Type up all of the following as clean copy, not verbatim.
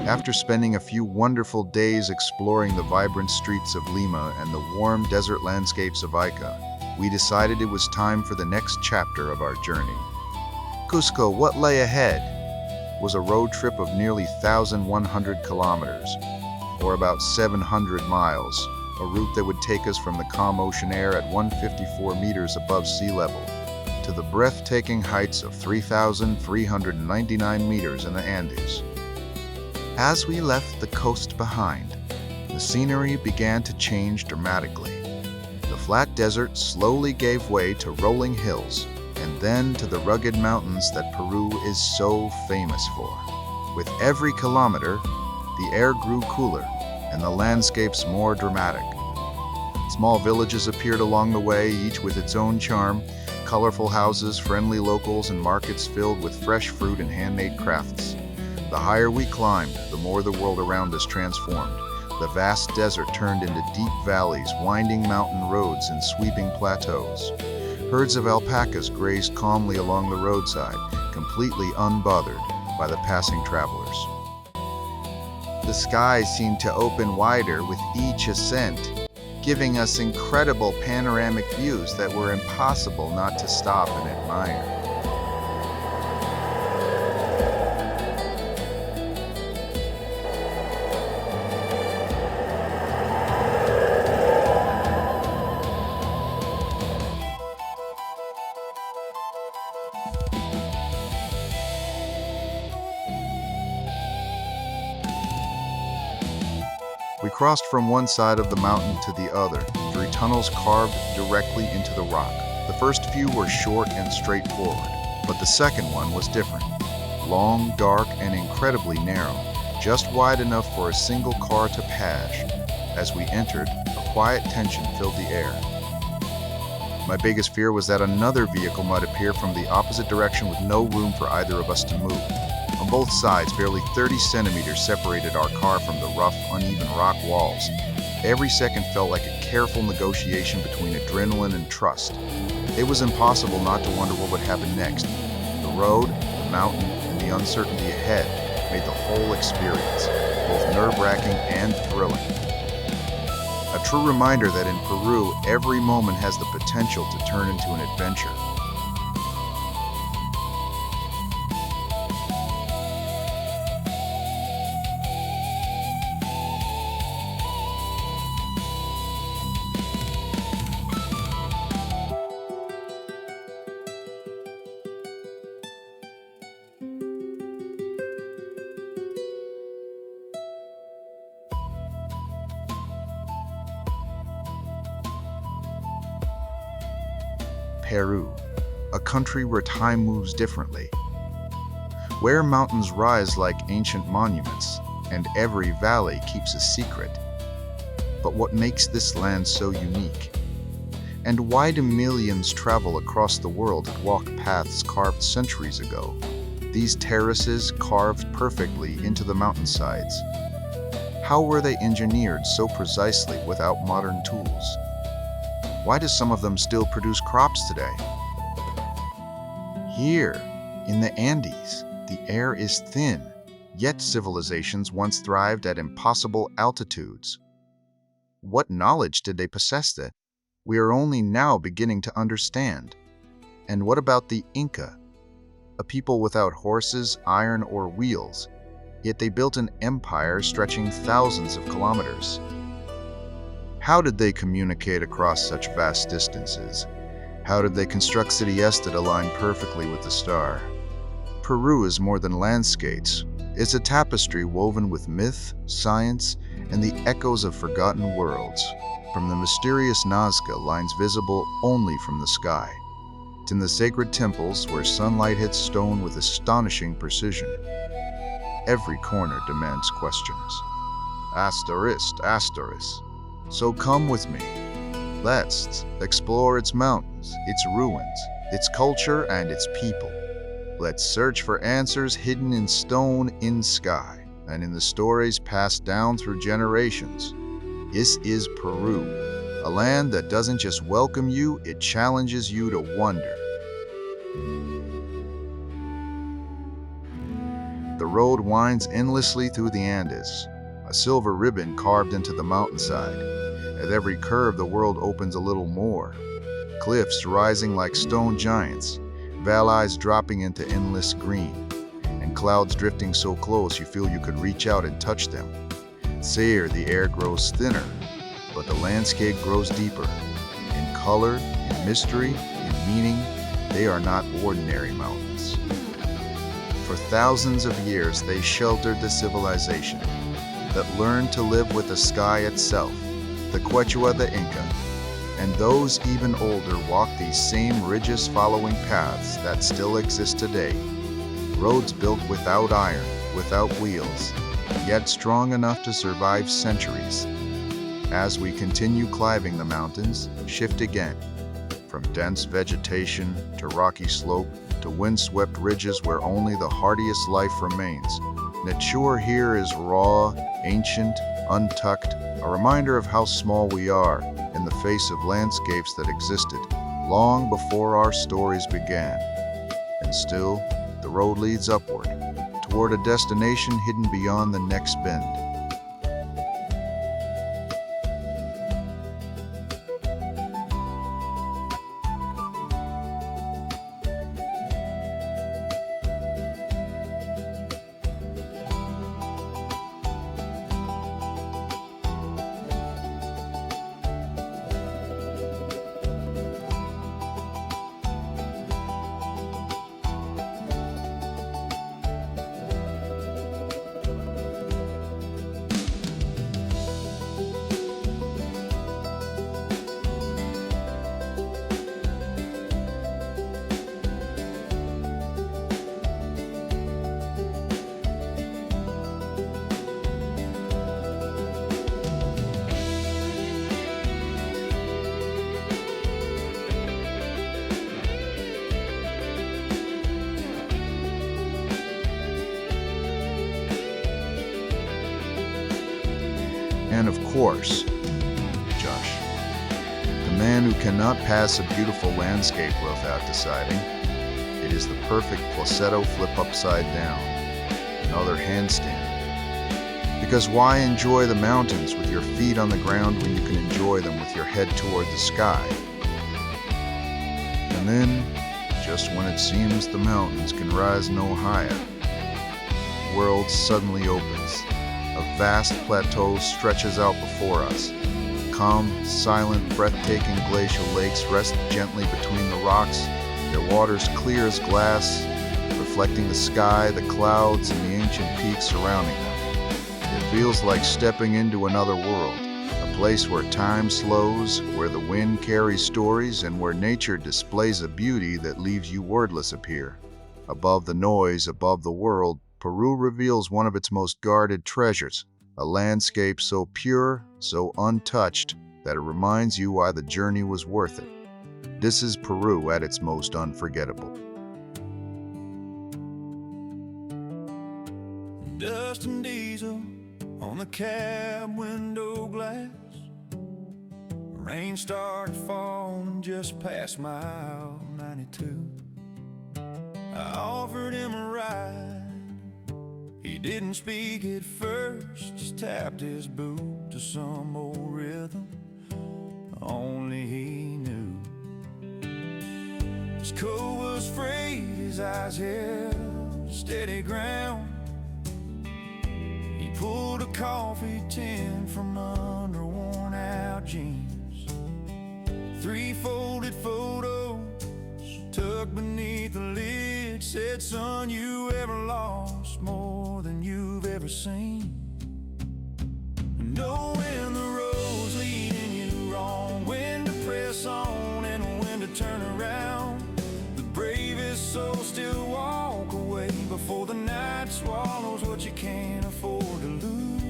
After spending a few wonderful days exploring the vibrant streets of Lima and the warm desert landscapes of Ica, we decided it was time for the next chapter of our journey. Cusco, what lay ahead, was a road trip of nearly 1,100 kilometers, or about 700 miles, a route that would take us from the calm ocean air at 154 meters above sea level to the breathtaking heights of 3,399 meters in the Andes. As we left the coast behind, the scenery began to change dramatically. The flat desert slowly gave way to rolling hills, and then to the rugged mountains that Peru is so famous for. With every kilometer, the air grew cooler and the landscapes more dramatic. Small villages appeared along the way, each with its own charm, colorful houses, friendly locals, and markets filled with fresh fruit and handmade crafts. The higher we climbed, the more the world around us transformed. The vast desert turned into deep valleys, winding mountain roads, and sweeping plateaus. Herds of alpacas grazed calmly along the roadside, completely unbothered by the passing travelers. The sky seemed to open wider with each ascent, giving us incredible panoramic views that were impossible not to stop and admire. We crossed from one side of the mountain to the other, through tunnels carved directly into the rock. The first few were short and straightforward, but the second one was different. Long, dark, and incredibly narrow, just wide enough for a single car to pass. As we entered, a quiet tension filled the air. My biggest fear was that another vehicle might appear from the opposite direction with no room for either of us to move. On both sides, barely 30 centimeters separated our car from the rough, uneven rock walls. Every second felt like a careful negotiation between adrenaline and trust. It was impossible not to wonder what would happen next. The road, the mountain, and the uncertainty ahead made the whole experience both nerve-wracking and thrilling. A true reminder that in Peru, every moment has the potential to turn into an adventure. Peru, a country where time moves differently, where mountains rise like ancient monuments and every valley keeps a secret. But what makes this land so unique? And why do millions travel across the world and walk paths carved centuries ago? These terraces carved perfectly into the mountainsides. How were they engineered so precisely without modern tools? Why do some of them still produce crops today? Here, in the Andes, the air is thin, yet civilizations once thrived at impossible altitudes. What knowledge did they possess that we are only now beginning to understand? And what about the Inca? A people without horses, iron, or wheels, yet they built an empire stretching thousands of kilometers. How did they communicate across such vast distances? How did they construct cities that align perfectly with the star? Peru is more than landscapes. It's a tapestry woven with myth, science, and the echoes of forgotten worlds. From the mysterious Nazca lines visible only from the sky, to the sacred temples where sunlight hits stone with astonishing precision. Every corner demands questions. Asterisk. So come with me. Let's explore its mountains, its ruins, its culture, and its people. Let's search for answers hidden in stone, in sky, and in the stories passed down through generations. This is Peru, a land that doesn't just welcome you, it challenges you to wonder. The road winds endlessly through the Andes, a silver ribbon carved into the mountainside. At every curve, the world opens a little more. Cliffs rising like stone giants, valleys dropping into endless green, and clouds drifting so close you feel you could reach out and touch them. There, the air grows thinner, but the landscape grows deeper. In color, in mystery, in meaning, they are not ordinary mountains. For thousands of years, they sheltered the civilization that learned to live with the sky itself, the Quechua, the Inca, and those even older walk these same ridges following paths that still exist today. Roads built without iron, without wheels, yet strong enough to survive centuries. As we continue climbing the mountains, shift again, from dense vegetation to rocky slope to windswept ridges where only the hardiest life remains. Nature here is raw, ancient, untucked, a reminder of how small we are in the face of landscapes that existed long before our stories began. And still, the road leads upward, toward a destination hidden beyond the next bend. And of course, Josh, the man who cannot pass a beautiful landscape without deciding it is the perfect falsetto flip upside down, another handstand. Because why enjoy the mountains with your feet on the ground when you can enjoy them with your head toward the sky? And then, just when it seems the mountains can rise no higher, the world suddenly opens. A vast plateau stretches out before us. Calm, silent, breathtaking glacial lakes rest gently between the rocks, their waters clear as glass, reflecting the sky, the clouds, and the ancient peaks surrounding them. It feels like stepping into another world, a place where time slows, where the wind carries stories, and where nature displays a beauty that leaves you wordless up here. Above the noise, above the world, Peru reveals one of its most guarded treasures, a landscape so pure, so untouched, that it reminds you why the journey was worth it. This is Peru at its most unforgettable. Dust and diesel on the cab window glass. Rain started falling just past mile 92. I offered him a ride. He didn't speak at first, just tapped his boot to some old rhythm only he knew. His coat was frayed, his eyes held steady ground. He pulled a coffee tin from under worn out jeans. 3 folded photos tucked beneath the lid said, "Son, you ever lost more than you've ever seen? Know when the road's leading you wrong, when to press on and when to turn around. The bravest souls still walk away before the night swallows what you can't afford to lose."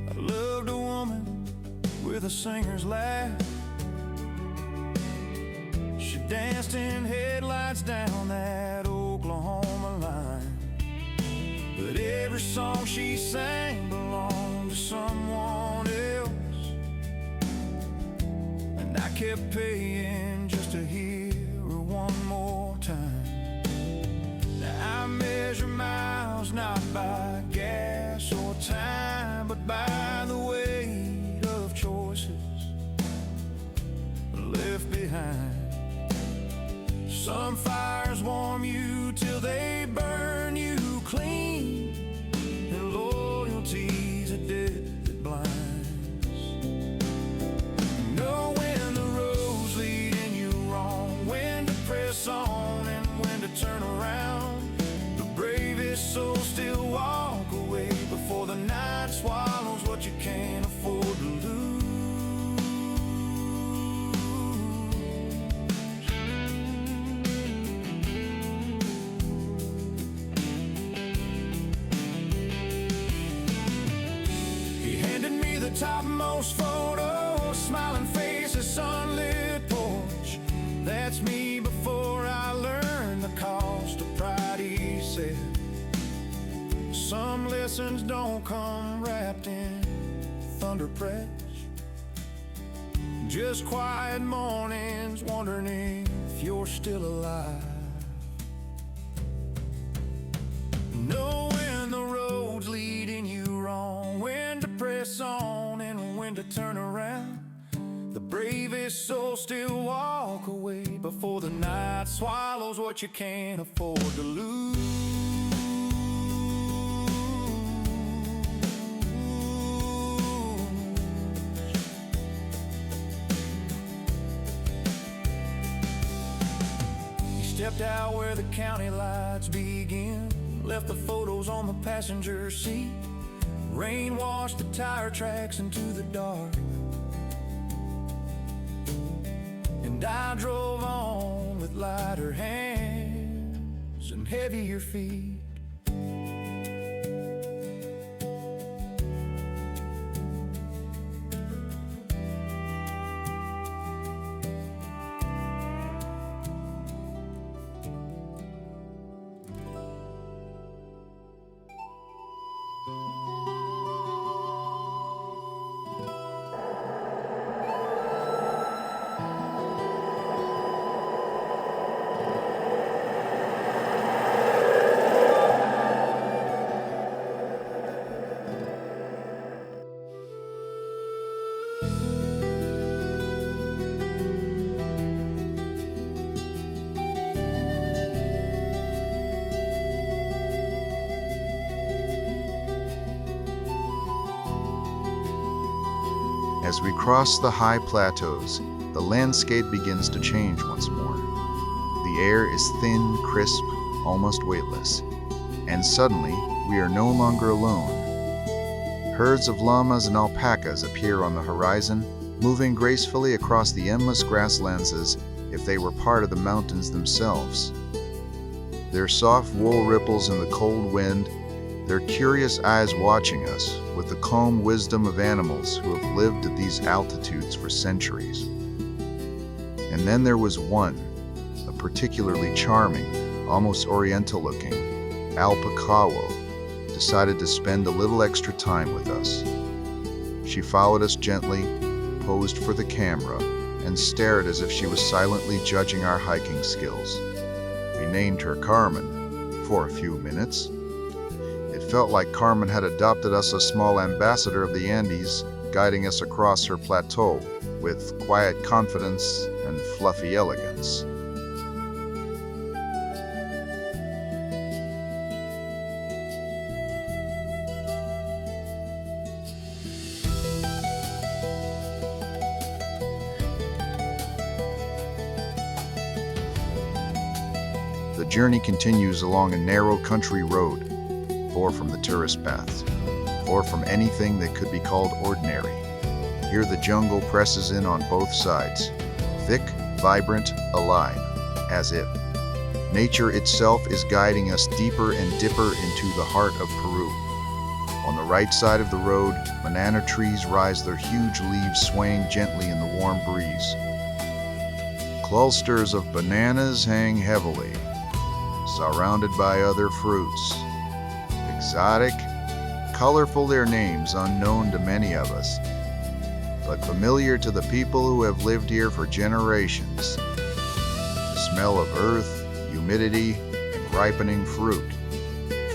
I loved a woman with a singer's laugh. She danced in headlights down that Oklahoma line. But every song she sang belonged to someone else, and I kept paying just to hear Some fires warm you till they burn you clean, and loyalty's a debt that blinds. Know when the road's leading you wrong, when to press on and when to turn around. The bravest souls still walk away before the night swallows what you can't afford to lose. Topmost photo, smiling faces, sunlit porch. That's me before I learned the cost of pride, he said. Some lessons don't come wrapped in thunder press, just quiet mornings wondering if you're still alive. Know when the road's leading you wrong, when to press on and when to turn around. The bravest souls still walk away before the night swallows what you can't afford to lose. He stepped out where the county lights begin, left the photos on the passenger seat. Rain washed the tire tracks into the dark, and I drove on with lighter hands and heavier feet. As we cross the high plateaus, the landscape begins to change once more. The air is thin, crisp, almost weightless, and suddenly we are no longer alone. Herds of llamas and alpacas appear on the horizon, moving gracefully across the endless grasslands as if they were part of the mountains themselves. Their soft wool ripples in the cold wind, their curious eyes watching us with the calm wisdom of animals who have lived at these altitudes for centuries. And then there was one, a particularly charming, almost oriental-looking alpacawo, decided to spend a little extra time with us. She followed us gently, posed for the camera, and stared as if she was silently judging our hiking skills. We named her Carmen for a few minutes. It felt like Carmen had adopted us, a small ambassador of the Andes, guiding us across her plateau with quiet confidence and fluffy elegance. The journey continues along a narrow country road, far from the tourist paths, far from anything that could be called ordinary. Here the jungle presses in on both sides, thick, vibrant, alive, as if nature itself is guiding us deeper and dipper into the heart of Peru. On the right side of the road, banana trees rise, their huge leaves swaying gently in the warm breeze. Clusters of bananas hang heavily, surrounded by other fruits. Exotic, colorful, their names unknown to many of us, but familiar to the people who have lived here for generations. The smell of earth, humidity, and ripening fruit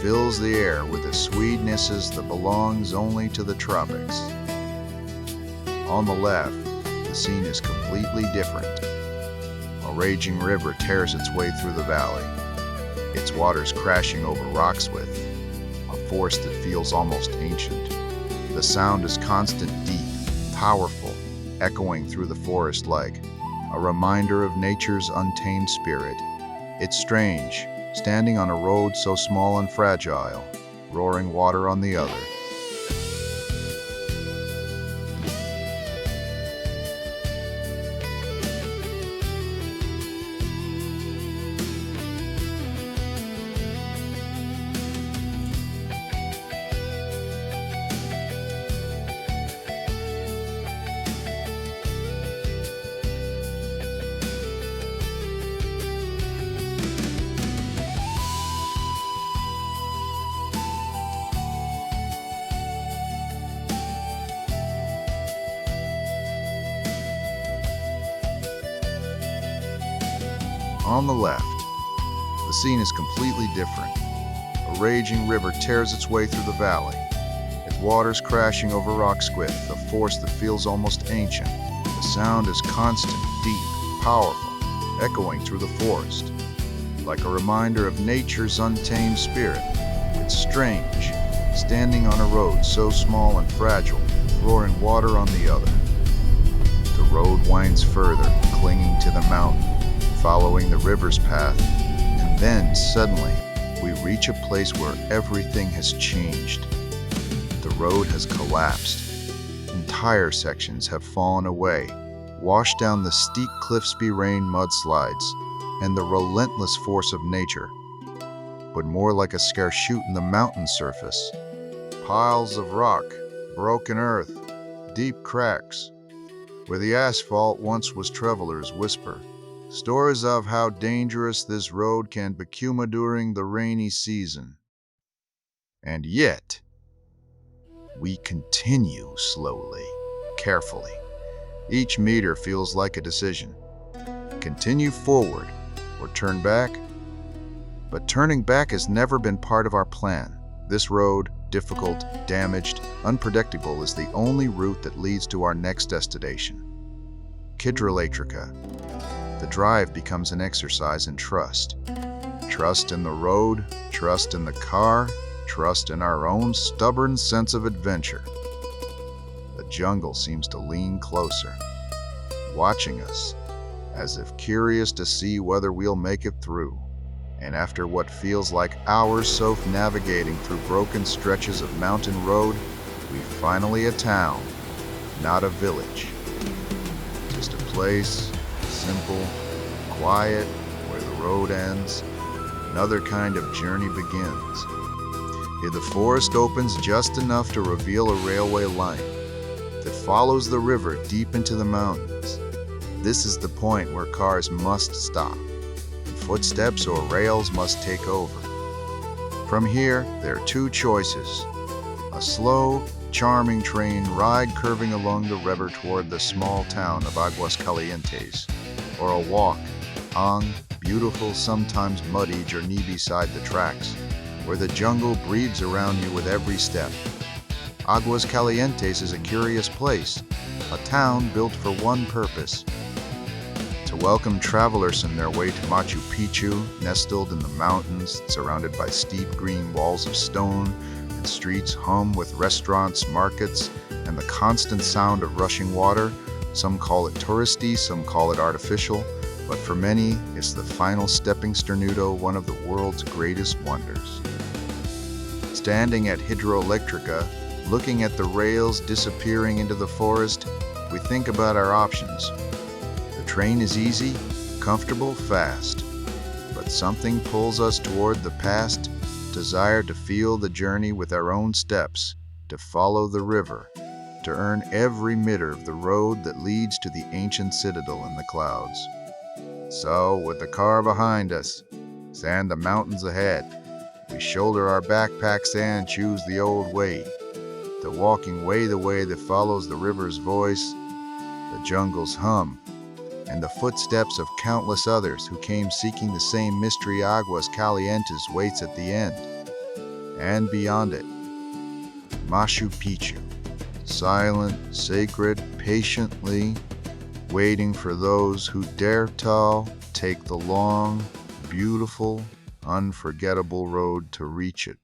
fills the air with a sweetness that belongs only to the tropics. On the left, the scene is completely different. A A raging river tears its way through the valley, its waters crashing over rocks with a force that feels almost ancient. The sound is constant, deep, powerful, echoing through the forest like a reminder of nature's untamed spirit. It's strange, standing on a road so small and fragile, roaring water on the other. On the left, the scene is completely different. A raging river tears its way through the valley, its waters crashing over rocks with a force that feels almost ancient. The sound is constant, deep, powerful, echoing through the forest, like a reminder of nature's untamed spirit. It's strange, standing on a road so small and fragile, roaring water on the other. The road winds further, clinging to the mountain, following the river's path, and then suddenly we reach a place where everything has changed. The road has collapsed. Entire sections have fallen away, washed down the steep cliffs behind mudslides and the relentless force of nature, but more like a scar shoot in the mountain surface. Piles of rock, broken earth, deep cracks, where the asphalt once was travelers' whisper. Stories of how dangerous this road can become during the rainy season. And yet, we continue slowly, carefully. Each meter feels like a decision. Continue forward or turn back. But turning back has never been part of our plan. This road, difficult, damaged, unpredictable, is the only route that leads to our next destination, Hidroelectrica. The drive becomes an exercise in trust. Trust in the road, trust in the car, trust in our own stubborn sense of adventure. The jungle seems to lean closer, watching us, as if curious to see whether we'll make it through. And after what feels like hours of navigating through broken stretches of mountain road, we finally a town, not a village. Just a place, simple, quiet, where the road ends, another kind of journey begins. Here the forest opens just enough to reveal a railway line that follows the river deep into the mountains. This is the point where cars must stop, and footsteps or rails must take over. From here, there are two choices: a slow, charming train ride curving along the river toward the small town of Aguas Calientes, or a walk on beautiful, sometimes muddy journey beside the tracks, where the jungle breathes around you with every step. Aguas Calientes is a curious place, a town built for one purpose: to welcome travelers on their way to Machu Picchu, nestled in the mountains, surrounded by steep green walls of stone, and streets hum with restaurants, markets, and the constant sound of rushing water. Some call it touristy, some call it artificial, but for many, it's the final stepping stone, one of the world's greatest wonders. Standing at Hidroelectrica, looking at the rails disappearing into the forest, we think about our options. The train is easy, comfortable, fast, but something pulls us toward the past, desire to feel the journey with our own steps, to follow the river, to earn every meter of the road that leads to the ancient citadel in the clouds. So, with the car behind us, and the mountains ahead, we shoulder our backpacks and choose the old way, the walking way, the way that follows the river's voice, the jungle's hum, and the footsteps of countless others who came seeking the same mystery. Aguas Calientes waits at the end. And beyond it, Machu Picchu, silent, sacred, patiently waiting for those who dare to take the long, beautiful, unforgettable road to reach it.